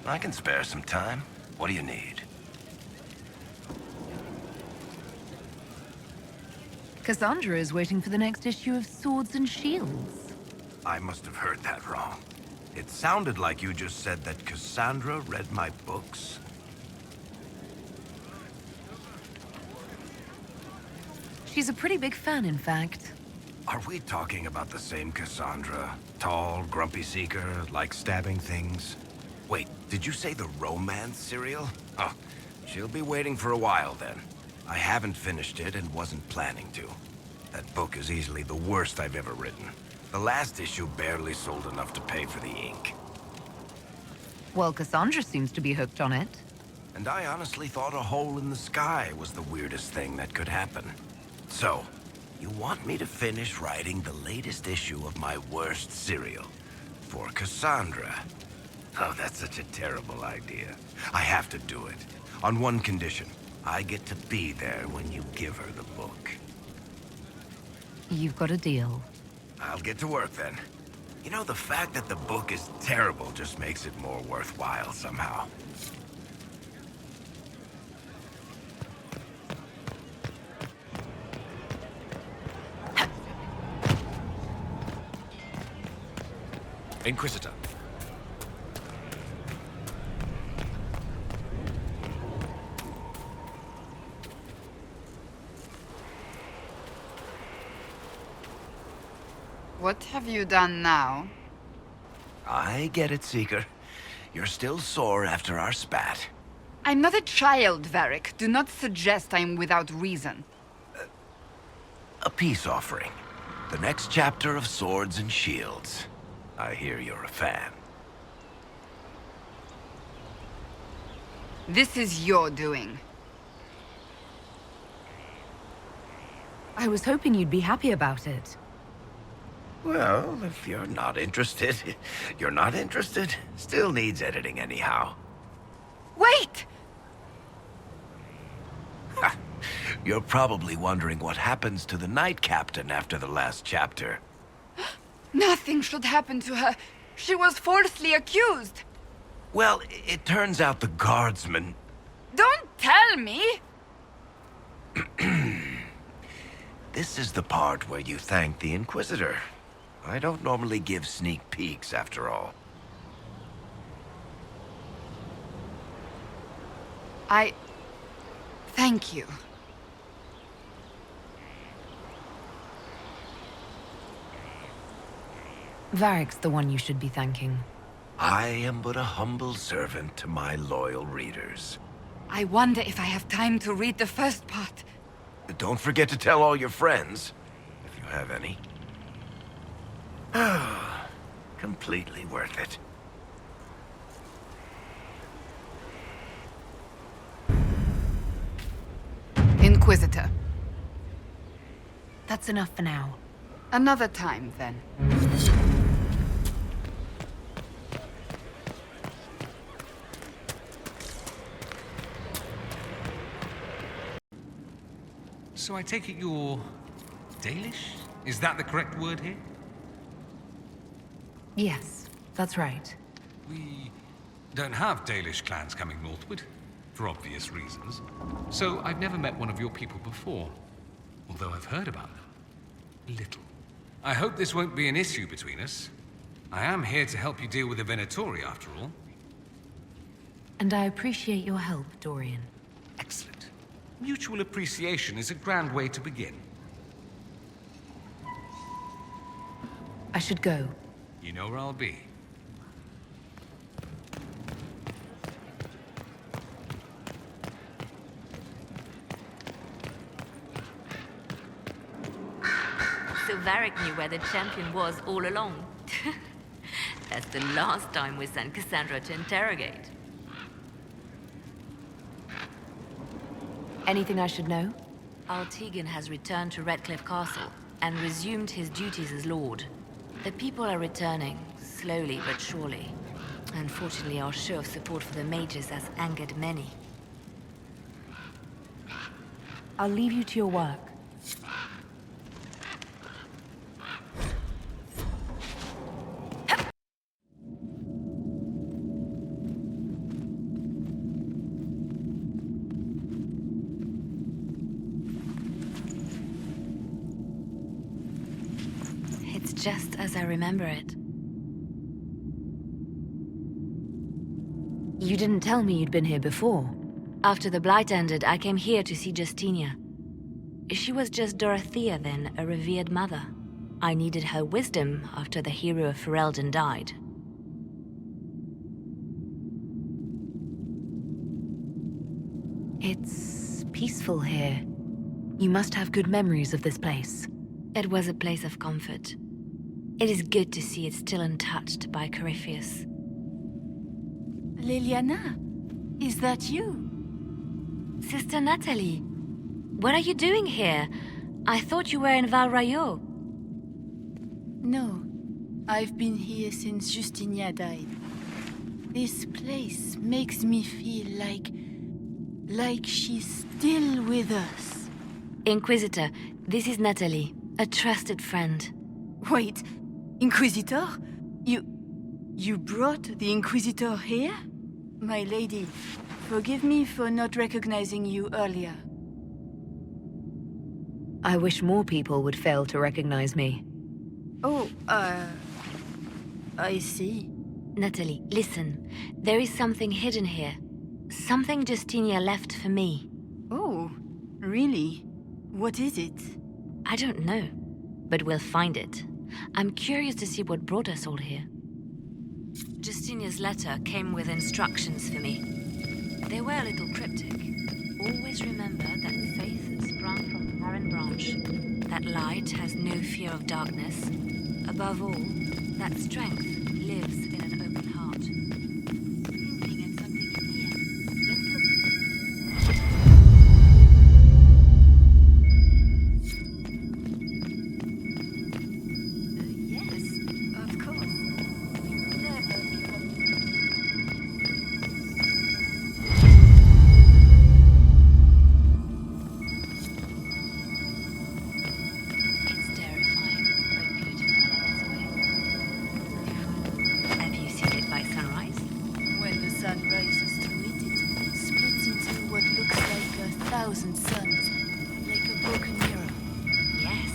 I can spare some time. What do you need? Cassandra is waiting for the next issue of Swords and Shields. I must have heard that wrong. It sounded like you just said that Cassandra read my books. She's a pretty big fan, in fact. Are we talking about the same Cassandra? Tall, grumpy seeker, like stabbing things? Wait, did you say the romance serial? Oh, she'll be waiting for a while then. I haven't finished it and wasn't planning to. That book is easily the worst I've ever written. The last issue barely sold enough to pay for the ink. Well, Cassandra seems to be hooked on it. And I honestly thought a hole in the sky was the weirdest thing that could happen. So, you want me to finish writing the latest issue of my worst serial for Cassandra? Oh, that's such a terrible idea. I have to do it. On one condition. I get to be there when you give her the book. You've got a deal. I'll get to work then. You know, the fact that the book is terrible just makes it more worthwhile somehow. Inquisitor. What have you done now? I get it, Seeker. You're still sore after our spat. I'm not a child, Varric. Do not suggest I am without reason. A peace offering. The next chapter of Swords and Shields. I hear you're a fan. This is your doing. I was hoping you'd be happy about it. Well, if you're not interested, you're not interested. Still needs editing anyhow. Wait! You're probably wondering what happens to the Knight Captain after the last chapter. Nothing should happen to her. She was falsely accused. Well, it turns out the guardsman... Don't tell me! This is the part where you thank the Inquisitor. I don't normally give sneak peeks, after all. Thank you. Varric's the one you should be thanking. I am but a humble servant to my loyal readers. I wonder if I have time to read the first part. Don't forget to tell all your friends, if you have any. Completely worth it. Inquisitor. That's enough for now. Another time, then. So I take it you're... Dalish? Is that the correct word here? Yes, that's right. We don't have Dalish clans coming northward, for obvious reasons. So I've never met one of your people before, although I've heard about them. Little. I hope this won't be an issue between us. I am here to help you deal with the Venatori, after all. And I appreciate your help, Dorian. Excellent. Mutual appreciation is a grand way to begin. I should go. You know where I'll be. So Varric knew where the champion was all along. That's the last time we sent Cassandra to interrogate. Anything I should know? Altegan has returned to Redcliffe Castle and resumed his duties as Lord. The people are returning, slowly but surely. Unfortunately, our show of support for the mages has angered many. I'll leave you to your work. just as I remember it. You didn't tell me you'd been here before. After the Blight ended, I came here to see Justinia. She was just Dorothea then, a revered mother. I needed her wisdom after the hero of Ferelden died. It's peaceful here. You must have good memories of this place. It was a place of comfort. It is good to see it still untouched by Corypheus. Liliana, is that you? Sister Natalie, what are you doing here? I thought you were in Val Rayo. No, I've been here since Justinia died. This place makes me feel like she's still with us. Inquisitor, this is Natalie, a trusted friend. Wait, Inquisitor? You brought the Inquisitor here? My lady, forgive me for not recognizing you earlier. I wish more people would fail to recognize me. Oh, I see. Natalie, listen. There is something hidden here. Something Justinia left for me. Oh, really? What is it? I don't know, but we'll find it. I'm curious to see what brought us all here. Justinia's letter came with instructions for me. They were a little cryptic. Always remember that faith sprung from the barren branch, that light has no fear of darkness. Above all, that strength lives in an open heart. Hinting at something in here. Let's look. Yes, of course. Never give up. It's terrifying, but beautiful in its way. Have you seen it by sunrise? When the sun rises through it, it splits into what looks like 1,000 suns, like a broken mirror. Yes.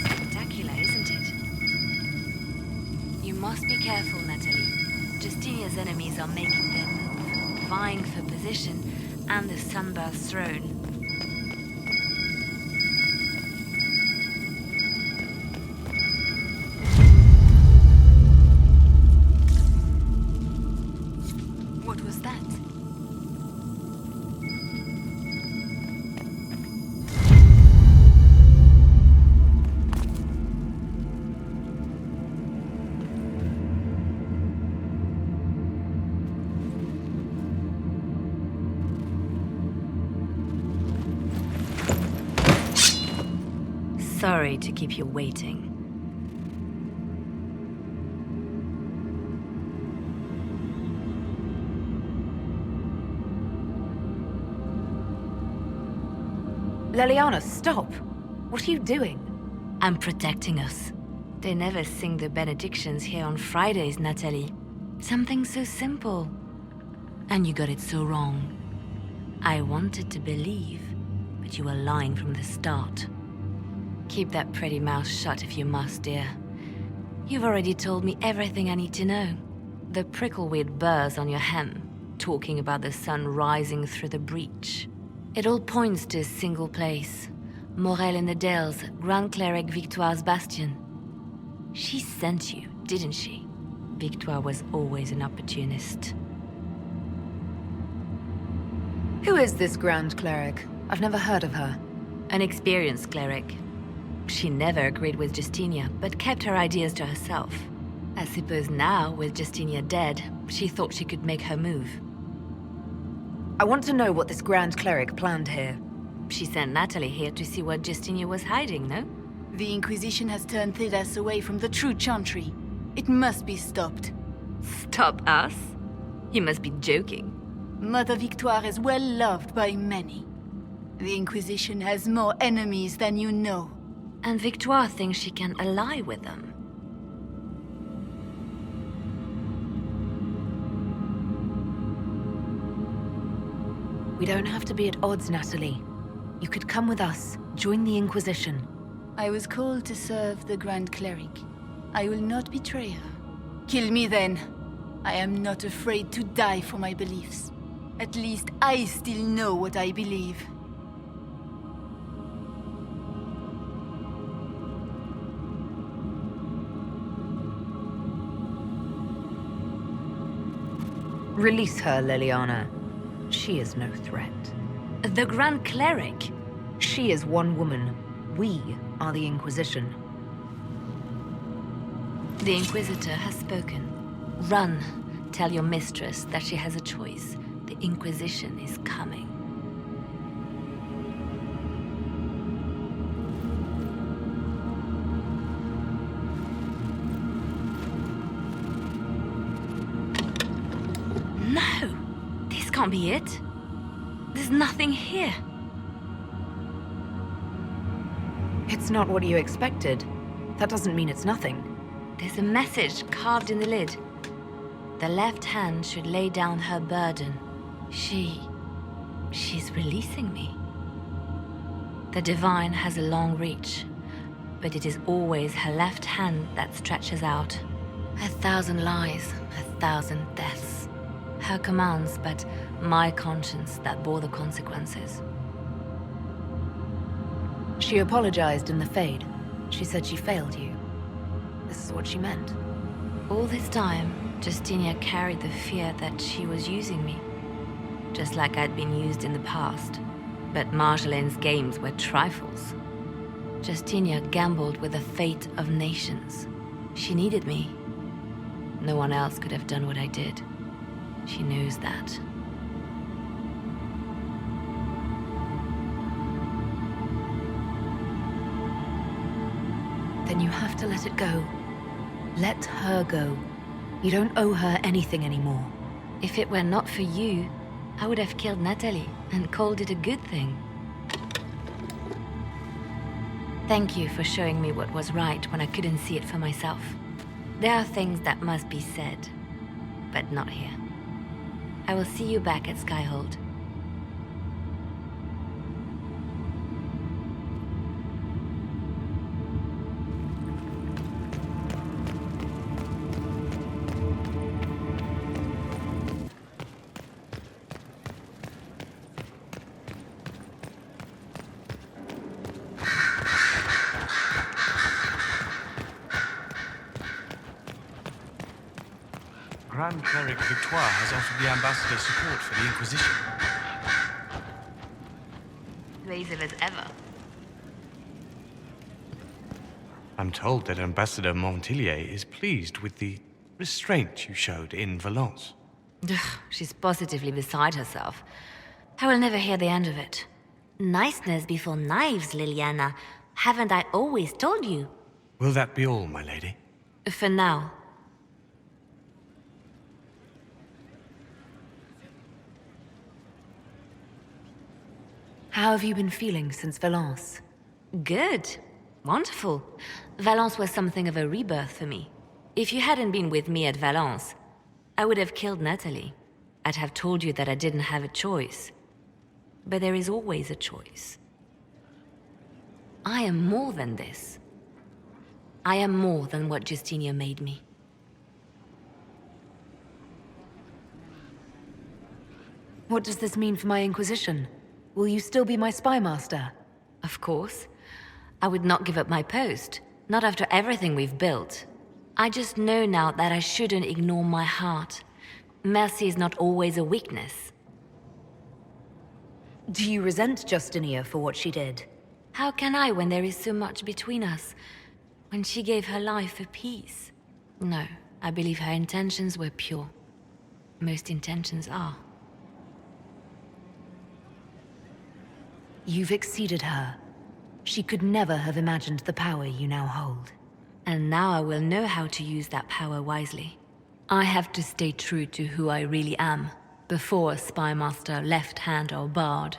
Spectacular, isn't it? You must be careful, Natalie. Justinia's enemies are making their move, vying for position and the Sunburst throne. What was that? Sorry to keep you waiting. Liliana, stop! What are you doing? I'm protecting us. They never sing the benedictions here on Fridays, Natalie. Something so simple. And you got it so wrong. I wanted to believe, but you were lying from the start. Keep that pretty mouth shut if you must, dear. You've already told me everything I need to know. The prickleweed burrs on your hem, talking about the sun rising through the breach. It all points to a single place. Morel in the Dales, Grand Cleric Victoire's bastion. She sent you, didn't she? Victoire was always an opportunist. Who is this Grand Cleric? I've never heard of her. An experienced cleric. She never agreed with Justinia, but kept her ideas to herself. I suppose now, with Justinia dead, she thought she could make her move. I want to know what this Grand Cleric planned here. She sent Natalie here to see what Justinia was hiding, no? The Inquisition has turned Thedas away from the true chantry. It must be stopped. Stop us? You must be joking. Mother Victoire is well loved by many. The Inquisition has more enemies than you know. And Victoire thinks she can ally with them. We don't have to be at odds, Natalie. You could come with us, join the Inquisition. I was called to serve the Grand Cleric. I will not betray her. Kill me then. I am not afraid to die for my beliefs. At least I still know what I believe. Release her, Liliana. She is no threat. The Grand Cleric? She is one woman. We are the Inquisition. The Inquisitor has spoken. Run. Tell your mistress that she has a choice. The Inquisition is coming. No! This can't be it. There's nothing here. It's not what you expected. That doesn't mean it's nothing. There's a message carved in the lid. The left hand should lay down her burden. She's releasing me. The divine has a long reach, but it is always her left hand that stretches out. 1,000 lies, 1,000 deaths. Her commands, but my conscience that bore the consequences. She apologized in the Fade. She said she failed you. This is what she meant. All this time, Justinia carried the fear that she was using me. Just like I'd been used in the past. But Marjolaine's games were trifles. Justinia gambled with the fate of nations. She needed me. No one else could have done what I did. She knows that. Then you have to let it go. Let her go. You don't owe her anything anymore. If it were not for you, I would have killed Natalie and called it a good thing. Thank you for showing me what was right when I couldn't see it for myself. There are things that must be said, but not here. I will see you back at Skyhold. Grand Cleric Victoire has offered the ambassador support for the Inquisition. Evasive as ever. I'm told that Ambassador Montilier is pleased with the restraint you showed in Valence. She's positively beside herself. I will never hear the end of it. Niceness before knives, Liliana. Haven't I always told you? Will that be all, my lady? For now. How have you been feeling since Valence? Good. Wonderful. Valence was something of a rebirth for me. If you hadn't been with me at Valence, I would have killed Natalie. I'd have told you that I didn't have a choice. But there is always a choice. I am more than this. I am more than what Justinia made me. What does this mean for my Inquisition? Will you still be my spy master? Of course. I would not give up my post. Not after everything we've built. I just know now that I shouldn't ignore my heart. Mercy is not always a weakness. Do you resent Justinia for what she did? How can I when there is so much between us? When she gave her life for peace? No, I believe her intentions were pure. Most intentions are. You've exceeded her. She could never have imagined the power you now hold. And now I will know how to use that power wisely. I have to stay true to who I really am, before a spy master, left hand or bard.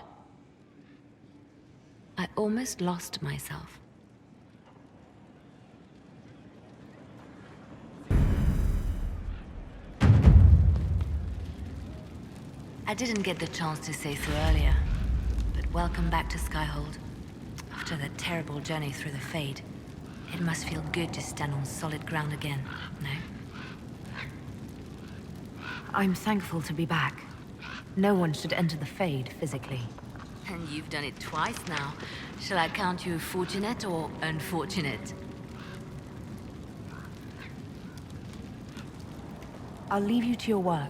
I almost lost myself. I didn't get the chance to say so earlier, but welcome back to Skyhold. After that terrible journey through the Fade, It must feel good to stand on solid ground again, no? I'm thankful to be back. No one should enter the Fade physically. And you've done it twice now. Shall I count you fortunate or unfortunate? I'll leave you to your work.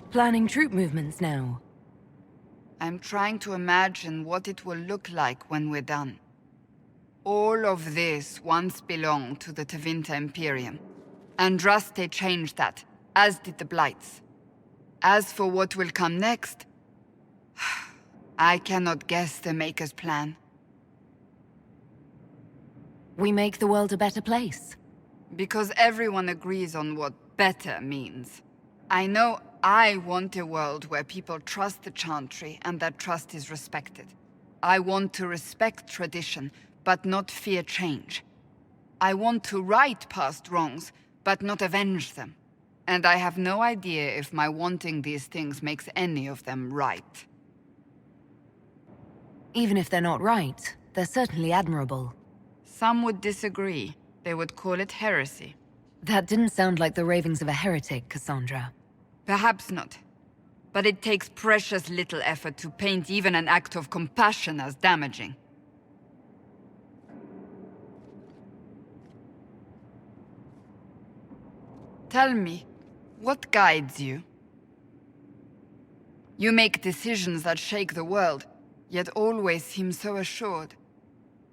Planning troop movements now. I'm trying to imagine what it will look like when we're done. All of this once belonged to the Tevinter Imperium. Andraste changed that, as did the Blights. As for what will come next, I cannot guess the Maker's plan. We make the world a better place. Because everyone agrees on what better means. I know I want a world where people trust the Chantry and that trust is respected. I want to respect tradition, but not fear change. I want to right past wrongs, but not avenge them. And I have no idea if my wanting these things makes any of them right. Even if they're not right, they're certainly admirable. Some would disagree. They would call it heresy. That didn't sound like the ravings of a heretic, Cassandra. Perhaps not. But it takes precious little effort to paint even an act of compassion as damaging. Tell me, what guides you? You make decisions that shake the world, yet always seem so assured.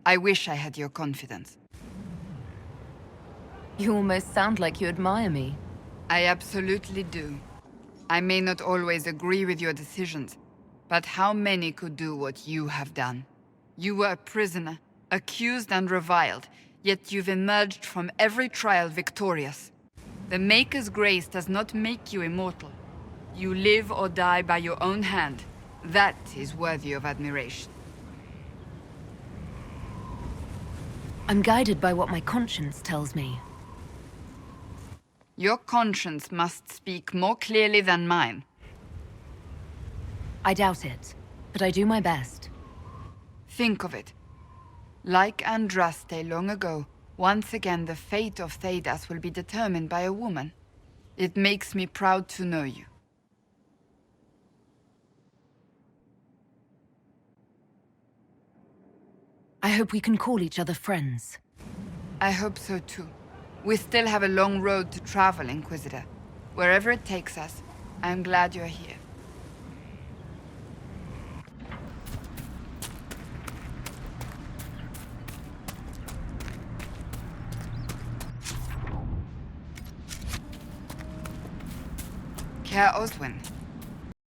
I wish I had your confidence. You almost sound like you admire me. I absolutely do. I may not always agree with your decisions, but how many could do what you have done? You were a prisoner, accused and reviled, yet you've emerged from every trial victorious. The Maker's grace does not make you immortal. You live or die by your own hand. That is worthy of admiration. I'm guided by what my conscience tells me. Your conscience must speak more clearly than mine. I doubt it, but I do my best. Think of it. Like Andraste long ago, once again the fate of Thedas will be determined by a woman. It makes me proud to know you. I hope we can call each other friends. I hope so too. We still have a long road to travel, Inquisitor. Wherever it takes us, I'm glad you're here. Care Oswin,